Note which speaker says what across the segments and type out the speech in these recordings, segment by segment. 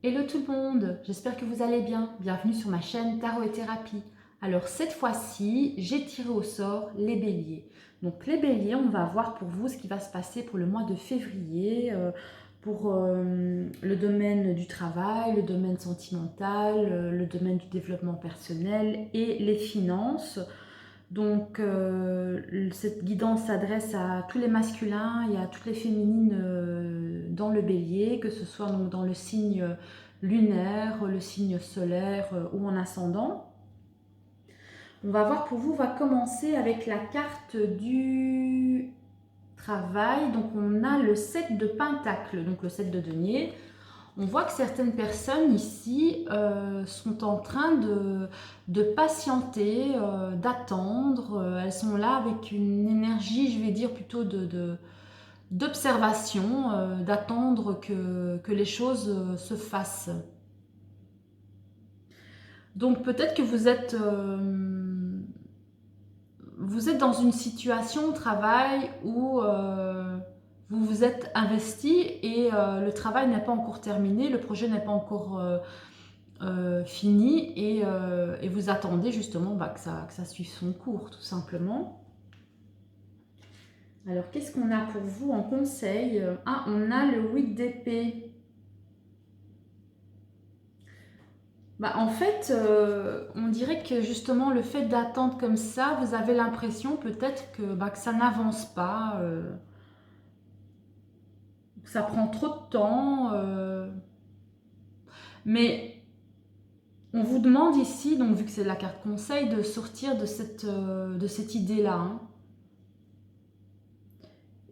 Speaker 1: Hello tout le monde, j'espère que vous allez bien. Bienvenue sur ma chaîne Tarot et Thérapie. Alors cette fois-ci, j'ai tiré au sort les béliers. Donc les béliers, on va voir pour vous ce qui va se passer pour le mois de février, pour le domaine du travail, le domaine sentimental, le domaine du développement personnel et les finances. Donc cette guidance s'adresse à tous les masculins et à toutes les féminines dans le bélier, que ce soit donc dans le signe lunaire, le signe solaire ou en ascendant. On va voir pour vous, on va commencer avec la carte du travail. Donc on a le 7 de Pentacle, donc le 7 de denier. On voit que certaines personnes ici sont en train de patienter, d'attendre. Elles sont là avec une énergie, je vais dire, plutôt d'observation, d'attendre que les choses se fassent. Donc peut-être que vous êtes dans une situation au travail où vous vous êtes investi et le travail n'est pas encore terminé, le projet n'est pas encore fini et vous attendez justement que ça suive son cours tout simplement. Alors qu'est-ce qu'on a pour vous en conseil? Ah, on a le 8 d'épée. En fait, on dirait que justement le fait d'attendre comme ça, vous avez l'impression peut-être que ça n'avance pas, que ça prend trop de temps. Mais on vous demande ici, donc vu que c'est la carte conseil, de sortir de cette idée-là. Hein.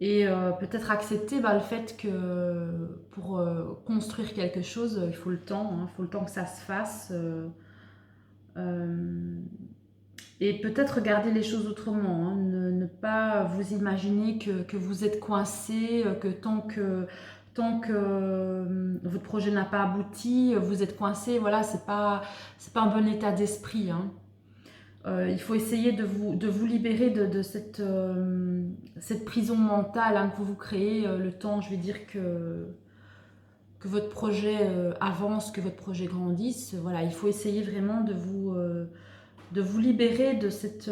Speaker 1: Et peut-être accepter le fait que pour construire quelque chose, il faut le temps. Hein, il faut le temps que ça se fasse. Et peut-être regarder les choses autrement. Hein, ne pas vous imaginer que vous êtes coincé, que tant que votre projet n'a pas abouti, vous êtes coincé. Voilà, c'est pas un bon état d'esprit. Hein. Il faut essayer de vous libérer de cette prison mentale hein, que vous vous créez le temps, je vais dire, que votre projet avance, que votre projet grandisse. Voilà, il faut essayer vraiment de vous libérer de cette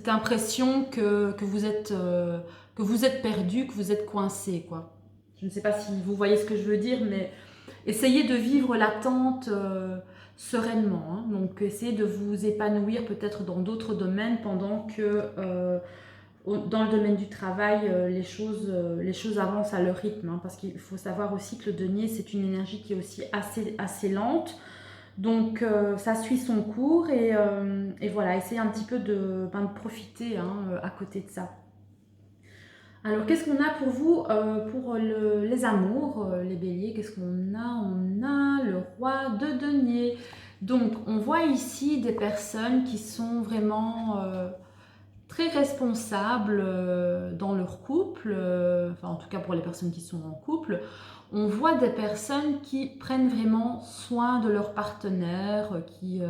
Speaker 1: impression que vous êtes perdu, que vous êtes coincé, quoi. Je ne sais pas si vous voyez ce que je veux dire, mais essayez de vivre l'attente sereinement. Hein. Donc, essayez de vous épanouir peut-être dans d'autres domaines pendant que dans le domaine du travail, les choses avancent à leur rythme. Hein, parce qu'il faut savoir aussi que le denier, c'est une énergie qui est aussi assez lente. Donc, ça suit son cours et voilà, essayez un petit peu de profiter hein, à côté de ça. Alors, qu'est-ce qu'on a pour vous pour les amours, les béliers? Qu'est-ce qu'on a? On a le roi de denier. Donc, on voit ici des personnes qui sont vraiment très responsables dans leur couple, enfin en tout cas pour les personnes qui sont en couple. On voit des personnes qui prennent vraiment soin de leur partenaire, qui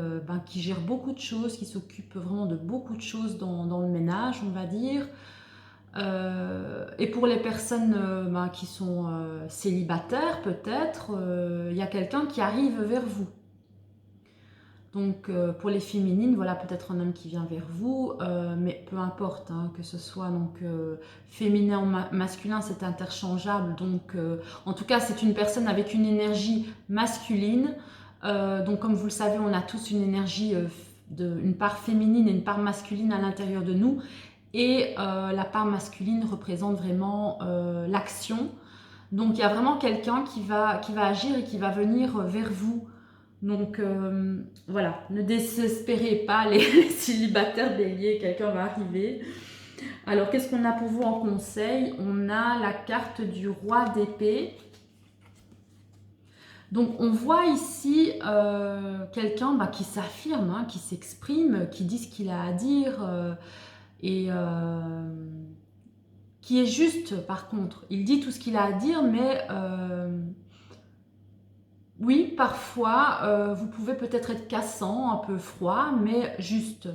Speaker 1: gèrent beaucoup de choses, qui s'occupent vraiment de beaucoup de choses dans le ménage, on va dire. Et pour les personnes qui sont célibataires, peut-être, il y a quelqu'un qui arrive vers vous. Donc pour les féminines, voilà peut-être un homme qui vient vers vous, mais peu importe, hein, que ce soit donc féminin ou masculin, c'est interchangeable. Donc en tout cas, c'est une personne avec une énergie masculine. Donc comme vous le savez, on a tous une énergie, une part féminine et une part masculine à l'intérieur de nous. Et la part masculine représente vraiment l'action. Donc il y a vraiment quelqu'un qui va agir et qui va venir vers vous. Donc voilà, ne désespérez pas les célibataires béliers, quelqu'un va arriver. Alors qu'est-ce qu'on a pour vous en conseil? On a la carte du roi d'épée. Donc on voit ici quelqu'un qui s'affirme, hein, qui s'exprime, qui dit ce qu'il a à dire et qui est juste par contre. Il dit tout ce qu'il a à dire, mais oui, parfois, vous pouvez peut-être être cassant, un peu froid, mais juste.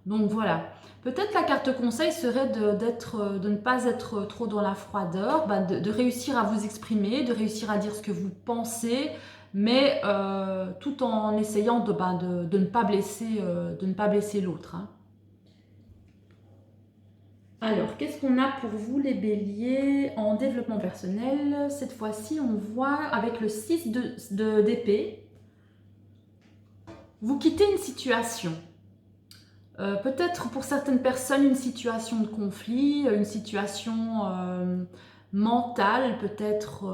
Speaker 1: Donc voilà. Peut-être la carte conseil serait de ne pas être trop dans la froideur, de réussir à vous exprimer, de réussir à dire ce que vous pensez, mais tout en essayant de ne pas blesser, l'autre, hein. Alors, qu'est-ce qu'on a pour vous les béliers en développement personnel? Cette fois-ci, on voit avec le 6 d'épée, vous quittez une situation. Peut-être pour certaines personnes une situation de conflit, une situation mentale peut-être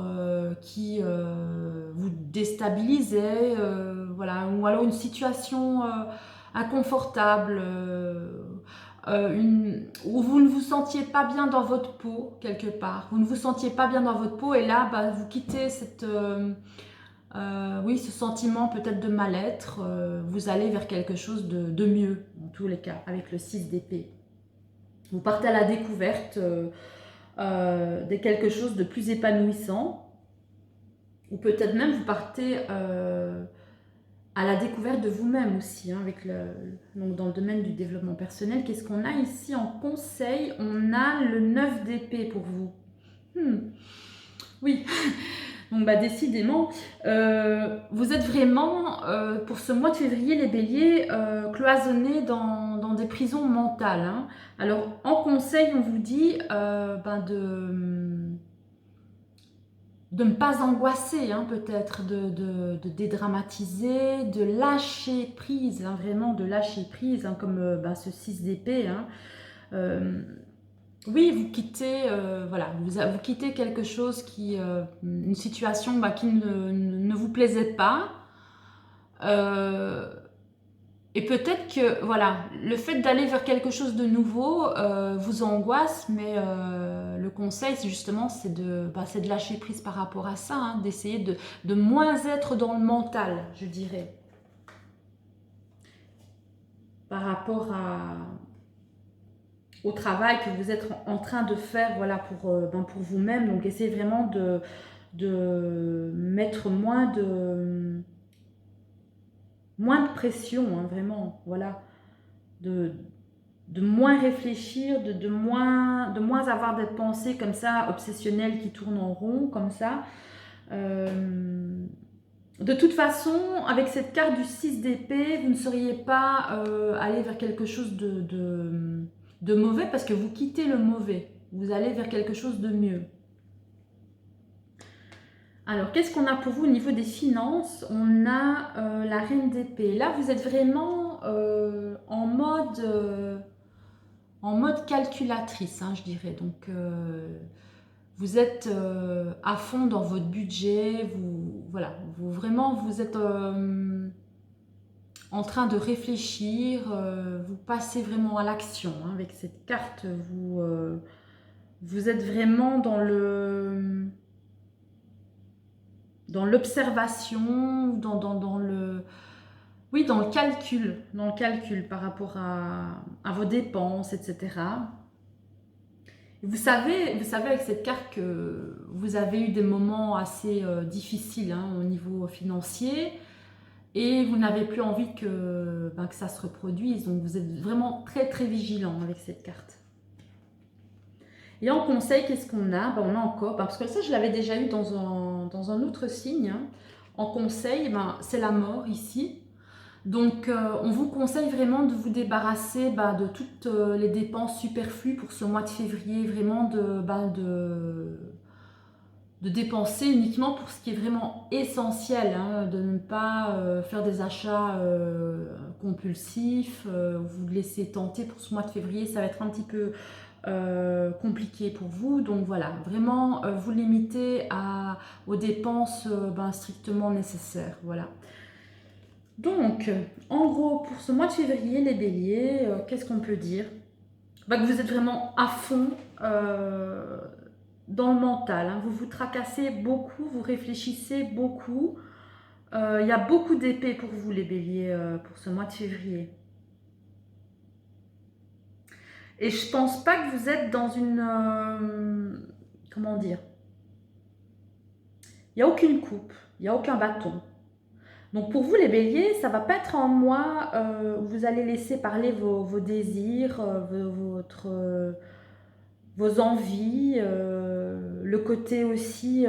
Speaker 1: qui vous déstabilisait, voilà, ou alors une situation inconfortable, où vous ne vous sentiez pas bien dans votre peau quelque part. Vous ne vous sentiez pas bien dans votre peau et là, vous quittez oui, ce sentiment peut-être de mal-être, vous allez vers quelque chose de mieux, en tous les cas, avec le 6 d'épée. Vous partez à la découverte de quelque chose de plus épanouissant, ou peut-être même vous partez à la découverte de vous-même aussi, hein, donc dans le domaine du développement personnel. Qu'est-ce qu'on a ici en conseil? On a le 9 d'épée pour vous. Oui. Donc décidément, vous êtes vraiment, pour ce mois de février, les béliers, cloisonnés dans des prisons mentales, hein. Alors, en conseil, on vous dit de ne pas angoisser, hein, peut-être, de dédramatiser, de lâcher prise, hein, vraiment de lâcher prise, hein, comme ce 6 d'épée, hein. Oui, vous quittez, voilà, vous quittez quelque chose une situation qui ne vous plaisait pas. Et peut-être que, voilà, le fait d'aller vers quelque chose de nouveau vous angoisse, mais le conseil, c'est justement, c'est de lâcher prise par rapport à ça, hein, d'essayer de moins être dans le mental, je dirais, par rapport au travail que vous êtes en train de faire, voilà, pour vous-même. Donc essayez vraiment de mettre moins de pression, hein, vraiment, voilà, de moins réfléchir, de moins avoir des pensées comme ça, obsessionnelles, qui tournent en rond, comme ça. De toute façon, avec cette carte du 6 d'épée, vous ne seriez pas allé vers quelque chose de mauvais, parce que vous quittez le mauvais. Vous allez vers quelque chose de mieux. Alors, qu'est-ce qu'on a pour vous au niveau des finances? On a la reine d'épée. Là, vous êtes vraiment en mode calculatrice, hein, je dirais. Donc, vous êtes à fond dans votre budget. Voilà, vous êtes en train de réfléchir. Vous passez vraiment à l'action, hein, avec cette carte. Vous êtes vraiment dans l'observation, dans le calcul par rapport à vos dépenses, etc. Vous savez avec cette carte que vous avez eu des moments assez difficiles, hein, au niveau financier, et vous n'avez plus envie que ça se reproduise. Donc vous êtes vraiment très très vigilant avec cette carte. Et en conseil, qu'est-ce qu'on a? On a encore, parce que ça je l'avais déjà eu dans un autre signe, hein. En conseil, c'est la mort ici. Donc, on vous conseille vraiment de vous débarrasser de toutes les dépenses superflues pour ce mois de février, vraiment de dépenser uniquement pour ce qui est vraiment essentiel, hein, de ne pas faire des achats compulsifs, vous laisser tenter pour ce mois de février, ça va être un petit peu compliqué pour vous. Donc voilà, vraiment vous limitez aux dépenses strictement nécessaires, voilà. Donc, en gros, pour ce mois de février, les béliers, qu'est-ce qu'on peut dire? Que vous êtes vraiment à fond dans le mental, hein. Vous vous tracassez beaucoup, vous réfléchissez beaucoup. Il y a beaucoup d'épées pour vous, les béliers, pour ce mois de février. Et je pense pas que vous êtes dans une... comment dire? Il n'y a aucune coupe, il n'y a aucun bâton. Donc pour vous les béliers, ça va pas être un mois où vous allez laisser parler vos désirs, vos envies, le côté aussi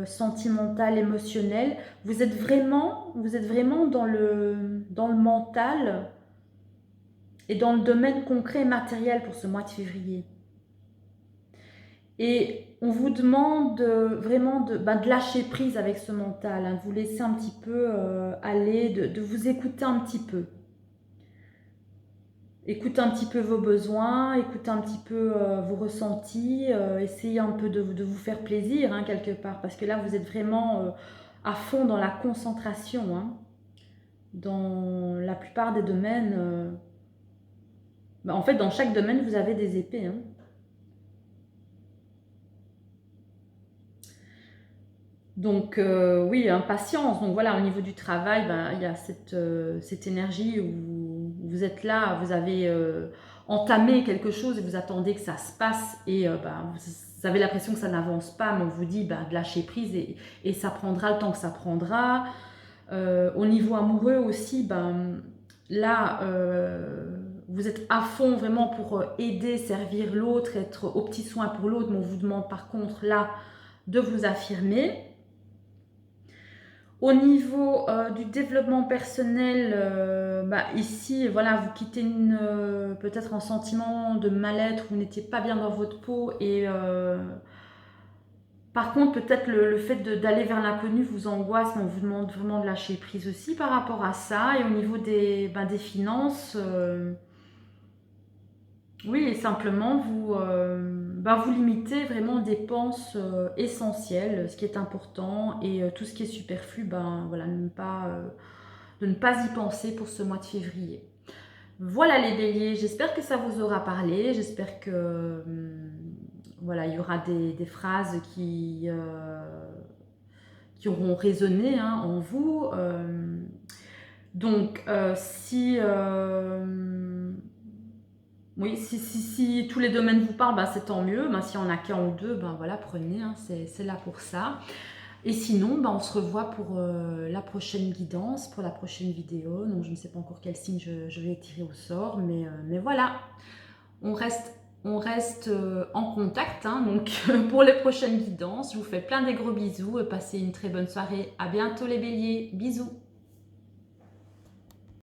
Speaker 1: sentimental, émotionnel. Vous êtes vraiment dans le mental et dans le domaine concret et matériel pour ce mois de février. Et on vous demande vraiment de lâcher prise avec ce mental, hein, de vous laisser un petit peu aller, de vous écouter un petit peu. Écoutez un petit peu vos besoins, écoutez un petit peu vos ressentis, essayez un peu de vous faire plaisir hein, quelque part, parce que là vous êtes vraiment à fond dans la concentration. Hein. Dans la plupart des domaines, en fait dans chaque domaine vous avez des épées. Hein. Donc oui, impatience. Donc voilà, au niveau du travail, il y a cette énergie où vous êtes là, vous avez entamé quelque chose et vous attendez que ça se passe et vous avez l'impression que ça n'avance pas, mais on vous dit de lâcher prise et ça prendra le temps que ça prendra. Au niveau amoureux aussi, là, vous êtes à fond vraiment pour aider, servir l'autre, être aux petits soins pour l'autre, mais on vous demande par contre là de vous affirmer. Au niveau du développement personnel, ici, voilà, vous quittez peut-être un sentiment de mal-être, vous n'étiez pas bien dans votre peau et par contre, peut-être le fait d'aller vers l'inconnu vous angoisse, mais on vous demande vraiment de lâcher prise aussi par rapport à ça. Et au niveau des finances, oui, et simplement vous limitez vraiment aux dépenses essentielles, ce qui est important, et tout ce qui est superflu, voilà, de ne pas y penser pour ce mois de février. Voilà les béliers, j'espère que ça vous aura parlé, j'espère que voilà, il y aura des phrases qui auront résonné hein, en vous. Donc, oui, si tous les domaines vous parlent, c'est tant mieux. S'il y en a qu'un ou deux, voilà, prenez, hein, c'est là pour ça. Et sinon, on se revoit pour la prochaine guidance, pour la prochaine vidéo. Donc, je ne sais pas encore quel signe je vais tirer au sort, mais voilà, on reste en contact. Hein, donc, pour les prochaines guidances, je vous fais plein de gros bisous et passez une très bonne soirée. À bientôt les béliers, bisous.